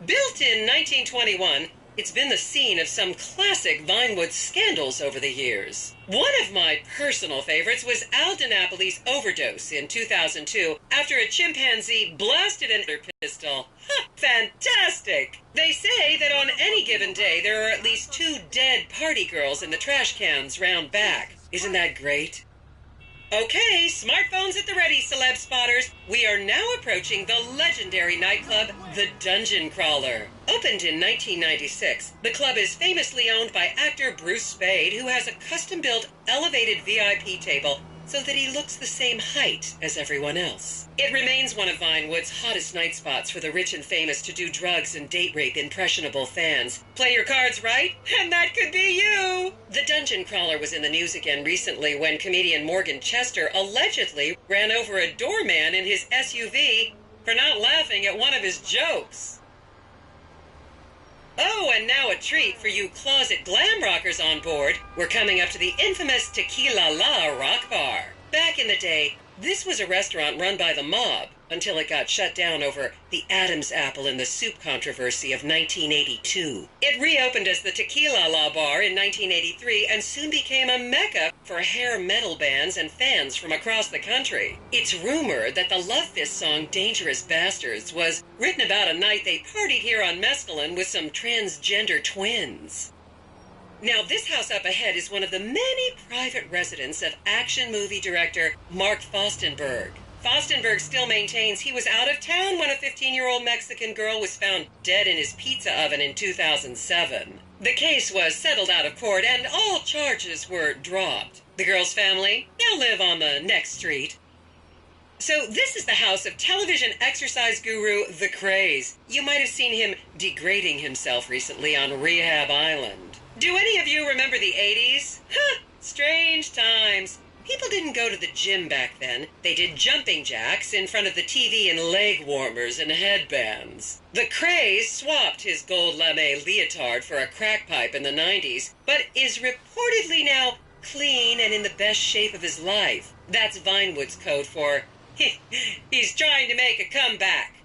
Built in 1921, it's been the scene of some classic Vinewood scandals over the years. One of my personal favorites was Al DiNapoli's overdose in 2002 after a chimpanzee blasted an air pistol. Ha! Fantastic! They say that on any given day there are at least 2 dead party girls in the trash cans round back. Isn't that great? Okay, smartphones at the ready, celeb spotters. We are now approaching the legendary nightclub, the Dungeon Crawler. Opened in 1996, the club is famously owned by actor Bruce Spade, who has a custom-built elevated VIP table so that he looks the same height as everyone else. It remains one of Vinewood's hottest night spots for the rich and famous to do drugs and date rape impressionable fans. Play your cards right, and that could be you! The Dungeon Crawler was in the news again recently when comedian Morgan Chester allegedly ran over a doorman in his SUV for not laughing at one of his jokes. Oh, and now a treat for you closet glam rockers on board. We're coming up to the infamous Tequila La Rock Bar. Back in the day, this was a restaurant run by the mob until it got shut down over the Adam's apple in the soup controversy of 1982. It reopened as the Tequila La Bar in 1983 and soon became a mecca for hair metal bands and fans from across the country. It's rumored that the Love Fist song Dangerous Bastards was written about a night they partied here on mescaline with some transgender twins. Now, this house up ahead is one of the many private residence of action movie director Mark Fostenberg. Fostenberg still maintains he was out of town when a 15-year-old Mexican girl was found dead in his pizza oven in 2007. The case was settled out of court and all charges were dropped. The girl's family now live on the next street. So this is the house of television exercise guru The Craze. You might have seen him degrading himself recently on Rehab Island. Do any of you remember the 80s? Huh, strange times. People didn't go to the gym back then. They did jumping jacks in front of the TV and leg warmers and headbands. The Craze swapped his gold lame leotard for a crack pipe in the 90s, but is reportedly now clean and in the best shape of his life. That's Vinewood's code for, he's trying to make a comeback.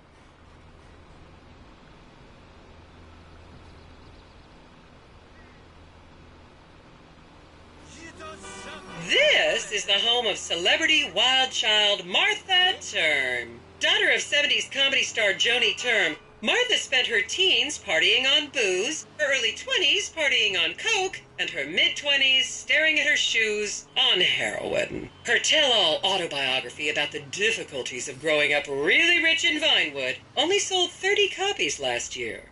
This is the home of celebrity wild child Martha Term. Daughter of 70s comedy star Joni Term, Martha spent her teens partying on booze, her early 20s partying on coke, and her mid-20s staring at her shoes on heroin. Her tell-all autobiography about the difficulties of growing up really rich in Vinewood only sold 30 copies last year.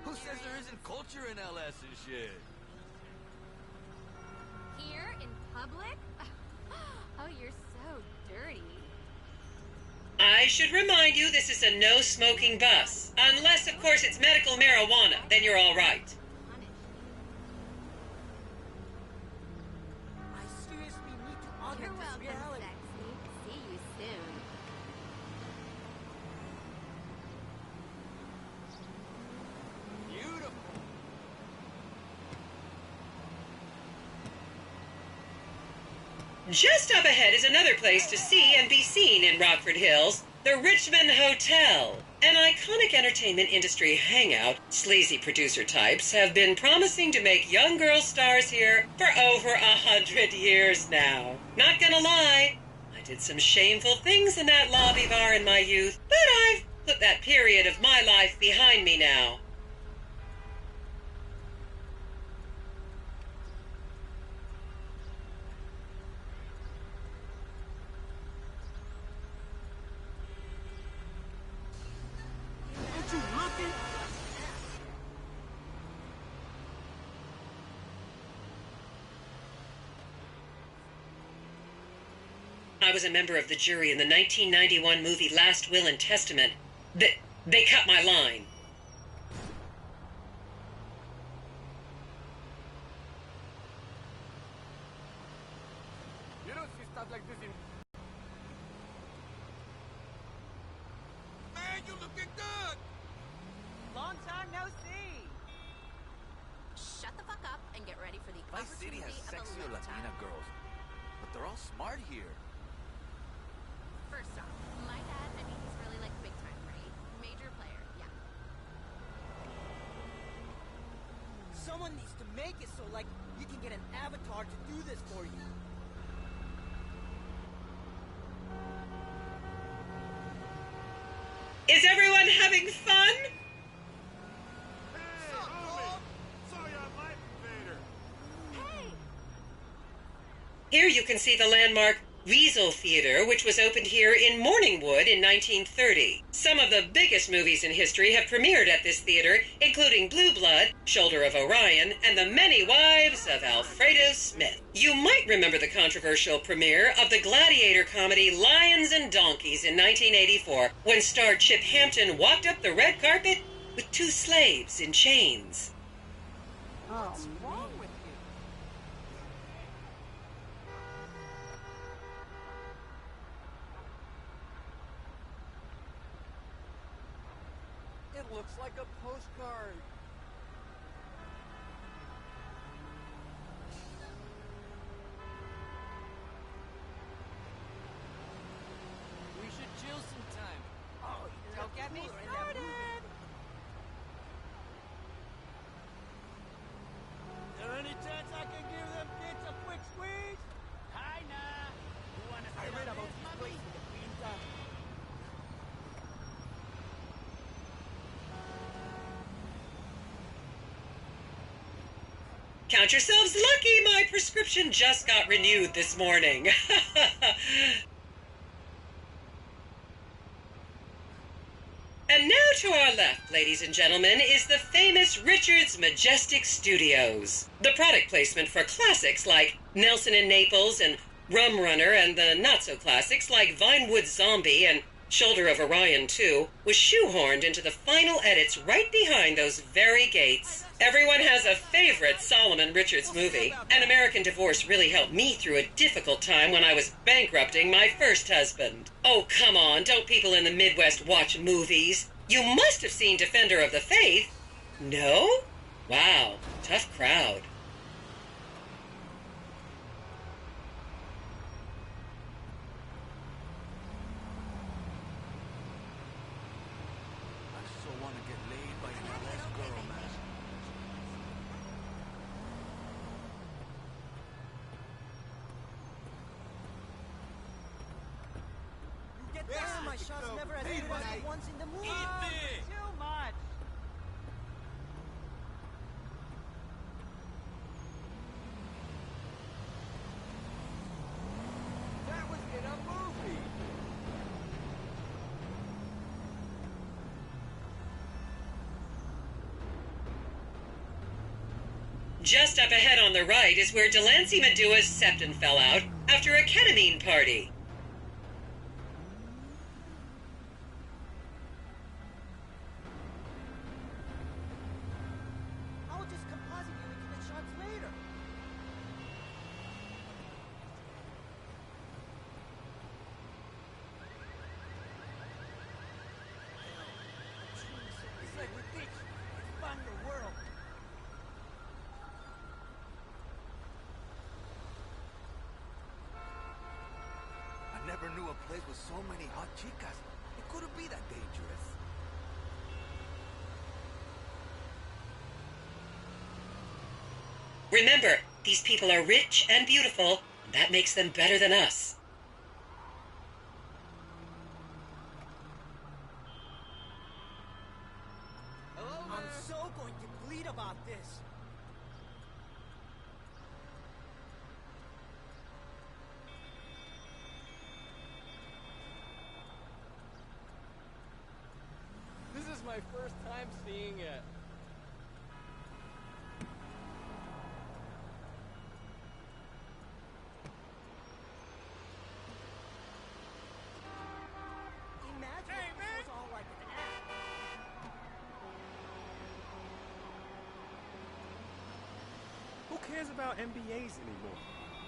Who says there isn't culture in LS and shit? Here in public? Oh, you're so dirty. I should remind you this is a no-smoking bus. Unless, of course, it's medical marijuana. Then you're all right. I seriously need to audit You're this welcome, reality. sexy. See you soon. Beautiful. Just up ahead is another place to see and be seen in Rockford Hills, the Richmond Hotel. An iconic entertainment industry hangout, sleazy producer types have been promising to make young girl stars here for over 100 years now. Not gonna lie, I did some shameful things in that lobby bar in my youth, but I've put that period of my life behind me now. Aren't you looking? I was a member of the jury in the 1991 movie Last Will and Testament. They cut my line. stuff like this in... Man, you looking good! Long time no see. Shut the fuck up and get ready for the My city has opportunity of a sexier lifetime. Latina girls, but they're all smart here. First off, my dad, I mean, he's really like big time, right? Major player, yeah. Someone needs to make it so, like, you can get an avatar to do this for you. Is everyone having fun? Here you can see the landmark Weasel Theater, which was opened here in Morningwood in 1930. Some of the biggest movies in history have premiered at this theater, including Blue Blood, Shoulder of Orion, and The Many Wives of Alfredo Smith. You might remember the controversial premiere of the gladiator comedy Lions and Donkeys in 1984, when star Chip Hampton walked up the red carpet with two slaves in chains. What's wrong with you? It looks like a postcard. We should chill sometime. Oh, Don't get me started. There any chance I can give them kids a quick squeeze? Hi, nah. You wanna I sit read on about this, this mommy? place in the Green Dot. Count yourselves lucky, my prescription just got renewed this morning. And now to our left, ladies and gentlemen, is the famous Richards Majestic Studios. The product placement for classics like Nelson and Naples and Rum Runner, and the not-so-classics like Vinewood Zombie and Shoulder of Orion 2 was shoehorned into the final edits right behind those very gates. Everyone has a favorite Solomon Richards movie. An American Divorce really helped me through a difficult time when I was bankrupting my first husband. Oh, come on, don't people in the Midwest watch movies? You must have seen Defender of the Faith. No? Wow, tough crowd. I so wanna get laid by an LS girl, man. You get that? My shot's never as good as the ones in the movie. Too much. That was in a movie. Just up ahead on the right is where Delancey Medua's septon fell out after a ketamine party. I'll just composite you into the shots later. It's like we teach. Expand the world. I never knew a place with so many hot chicas. It couldn't be that dangerous. Remember, these people are rich and beautiful, and that makes them better than us. I'm so going to bleed about this. This is my first time seeing it. Imagine if this was all like an act. Who cares about MBAs anymore?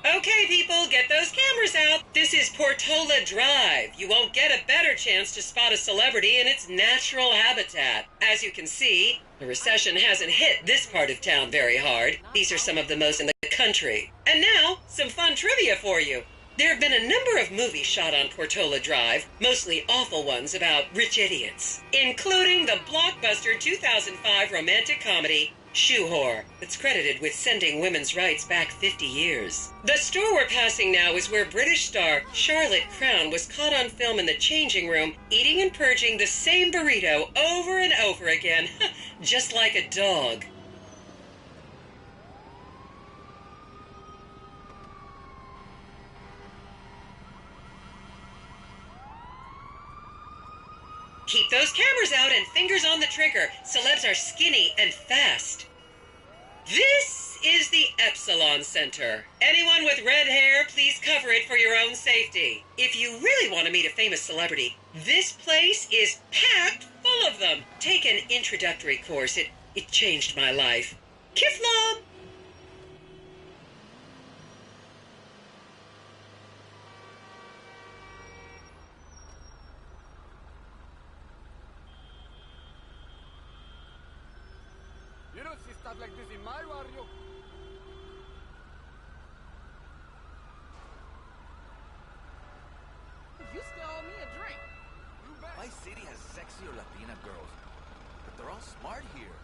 Okay, people, get those cameras out. This is Portola Drive. You won't get a better chance to spot a celebrity in its natural habitat. As you can see, the recession hasn't hit this part of town very hard. These are some of the most in the country. And now, some fun trivia for you. There have been a number of movies shot on Portola Drive, mostly awful ones about rich idiots, including the blockbuster 2005 romantic comedy Shoe Whore, that's credited with sending women's rights back 50 years. The store we're passing now is where British star Charlotte Crown was caught on film in the changing room, eating and purging the same burrito over and over again, just like a dog. Keep those cameras out and fingers on the trigger. Celebs are skinny and fast. This is the Epsilon Center. Anyone with red hair, please cover it for your own safety. If you really want to meet a famous celebrity, this place is packed full of them. Take an introductory course. It changed my life. Kiflam! You don't see stuff like this in my barrio. You still owe me a drink. You bet. My city has sexy or Latina girls, but they're all smart here.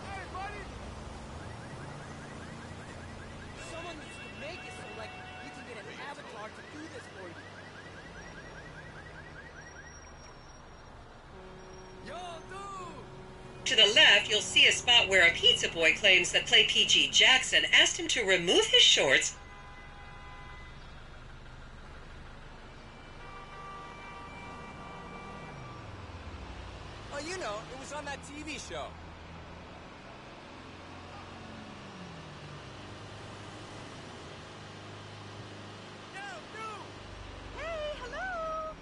Hey, buddy! Someone needs to make it so, like, you can get an avatar to do this for you. Yo, dude! To the left, you'll see a spot where a pizza boy claims that Play PG Jackson asked him to remove his shorts. Oh, you know, it was on that TV show. Hey, hello!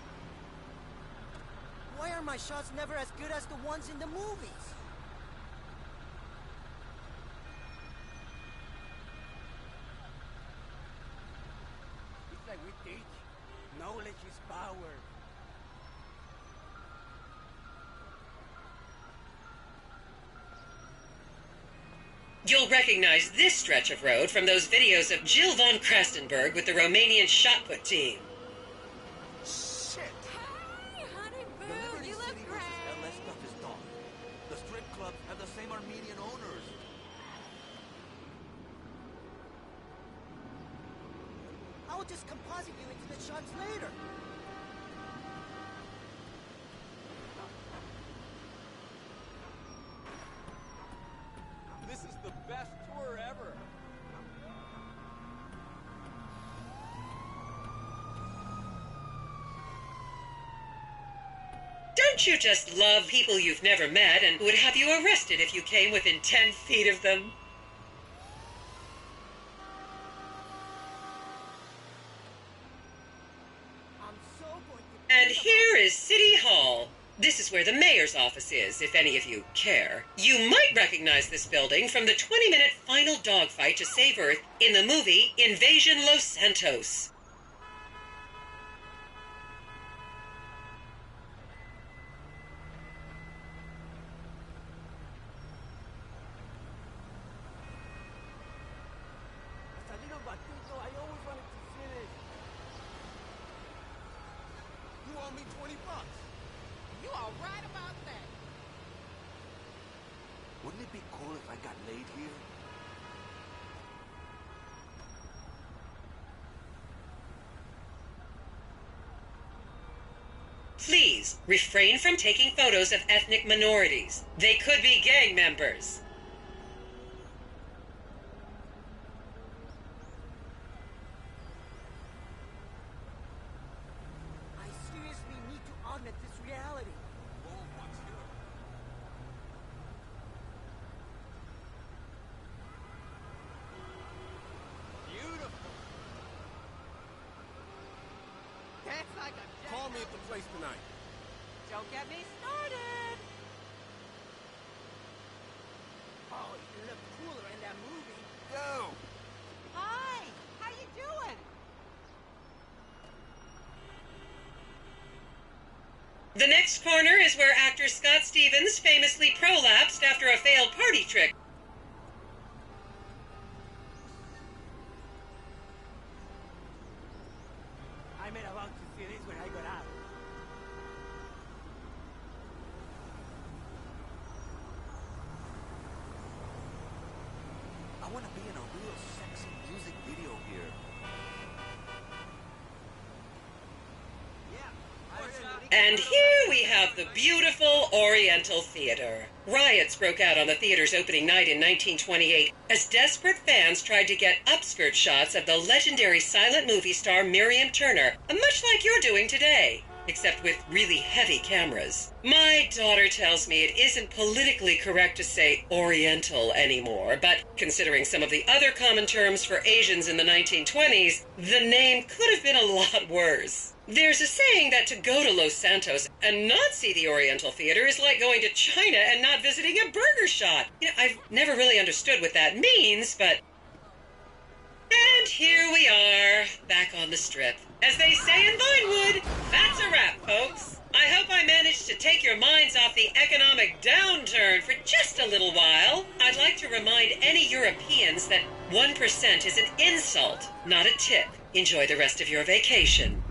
Why are my shots never as good as the ones in the movies? It's like we teach. Knowledge is power. You'll recognize this stretch of road from those videos of Jill von Krastenberg with the Romanian shot put team. Shit! Hey, honey The boo, Liberty you look City versus great. LS stuff is done. The strip clubs have the same Armenian owners. I will just composite you into the shots later. This is the best tour ever. Don't you just love people you've never met and would have you arrested if you came within 10 feet of them? I'm so going to... And here is City Hall. This is where the mayor's office is, if any of you care. You might recognize this building from the 20-minute final dogfight to save Earth in the movie Invasion Los Santos. As a little batuto, I always wanted to see this. You owe me $20. You are right about that. Wouldn't it be cool if I got laid here? Please, refrain from taking photos of ethnic minorities. They could be gang members. I seriously need to augment this reality. Beautiful. That's like a Call me at the place tonight. Don't get me started. cooler in that movie. Yo! Hi, how you doing? The next corner is where actor Scott Stevens famously prolapsed after a failed party trick. I'm about to see this when I got out. I want to be in a real sexy music video here. And here we have the beautiful Oriental Theater. Riots broke out on the theater's opening night in 1928 as desperate fans tried to get upskirt shots of the legendary silent movie star Miriam Turner, much like you're doing today, except with really heavy cameras. My daughter tells me it isn't politically correct to say Oriental anymore, but considering some of the other common terms for Asians in the 1920s, the name could have been a lot worse. There's a saying that to go to Los Santos and not see the Oriental Theater is like going to China and not visiting a burger shop. I've never really understood what that means, but... And here we are, back on the Strip. As they say in Vinewood, that's a wrap, folks. I hope I managed to take your minds off the economic downturn for just a little while. I'd like to remind any Europeans that 1% is an insult, not a tip. Enjoy the rest of your vacation.